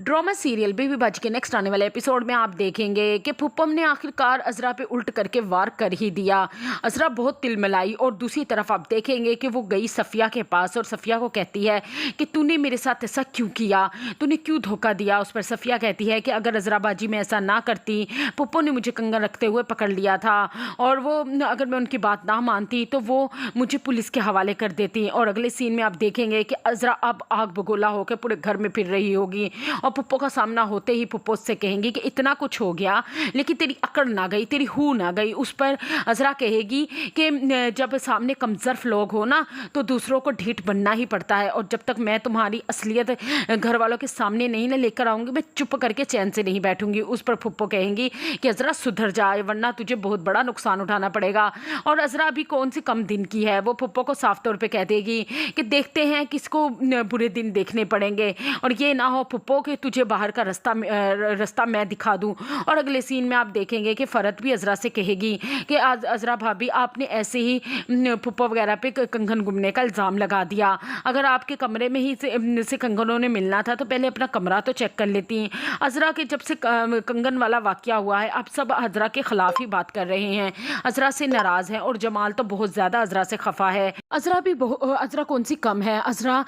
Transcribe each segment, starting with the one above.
Drama serial baby बाजी के next आने वाले एपिसोड में आप देखेंगे कि पुप्पम ने आखिरकार अजरा पे उल्ट करके वार कर ही दिया। अजरा बहुत तिलमिलाई और दूसरी तरफ आप देखेंगे कि वो गई सफ़िया के पास और सफ़िया को कहती है कि तूने मेरे साथ ऐसा क्यों किया, तूने क्यों धोखा दिया। उस पर सफ़िया कहती है कि अगर अजरा बाजी में ऐसा ना करती, पुप्पो ने मुझे कंगन रखते हुए पकड़ लिया था और वो अगर मैं उनकी बात ना मानती तो वो मुझे पुलिस के हवाले कर देती। और अगले सीन में आप देखेंगे कि अजरा अब आग बगोला होकर पूरे घर में फिर रही होगी और पुप्पो का सामना होते ही पुप्पो से कहेंगी कि इतना कुछ हो गया लेकिन तेरी अकड़ ना गई, तेरी हू ना गई। उस पर अजरा कहेगी कि जब सामने कमज़र्फ लोग हो ना तो दूसरों को ढीठ बनना ही पड़ता है, और जब तक मैं तुम्हारी असलियत घर वालों के सामने नहीं ना लेकर आऊँगी मैं चुप करके चैन से नहीं बैठूंगी। उस पर पुप्पो कहेंगी कि अजरा सुधर जाए वरना तुझे बहुत बड़ा नुकसान उठाना पड़ेगा। और अजरा भी कौन सी कम दिन की है, वो पुप्पो को साफ तौर पर कह देगी कि देखते हैं किसको बुरे दिन देखने पड़ेंगे और ये ना हो पुप्पो कि तुझे बाहर का रास्ता मैं दिखा दूं। और अगले सीन में आप देखेंगे कि फ़रत भी अजरा से कहेगी कि आज अजरा भाभी आपने ऐसे ही पुप्पो वगैरह पे कंगन गुमने का इल्ज़ाम लगा दिया। अगर आपके कमरे में ही से कंगनों ने मिलना था तो पहले अपना कमरा तो चेक कर लेती। अजरा के जब से कंगन वाला वाक़या हुआ है आप सब अजरा के ख़िलाफ़ ही बात कर रहे हैं, अजरा से नाराज़ हैं और जमाल तो बहुत ज़्यादा अजरा से खफा है। अजरा कौन सी कम है, अजरा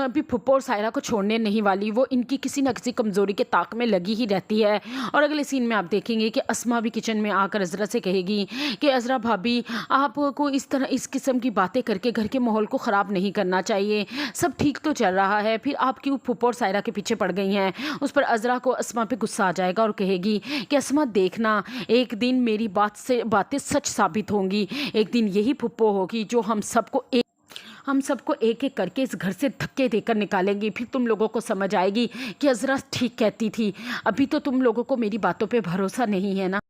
भी पुप्पो और सायरा को छोड़ने नहीं वाली, वो इनकी किसी न किसी कमज़ोरी के ताक में लगी ही रहती है। और अगले सीन में आप देखेंगे कि अस्मा भी किचन में आकर अजरा से कहेगी कि अजरा भाभी आपको इस तरह इस किस्म की बातें करके घर के माहौल को ख़राब नहीं करना चाहिए, सब ठीक तो चल रहा है, फिर आप क्यों पुप्पो और सायरा के पीछे पड़ गई हैं। उस पर अजरा को अस्मा पे गुस्सा आ जाएगा और कहेगी कि अस्मा देखना एक दिन मेरी बातें सच साबित होंगी, एक दिन यही पुप्पो होगी जो हम सबको एक एक करके इस घर से धक्के देकर निकालेंगी। फिर तुम लोगों को समझ आएगी कि अजरा ठीक कहती थी। अभी तो तुम लोगों को मेरी बातों पे भरोसा नहीं है ना।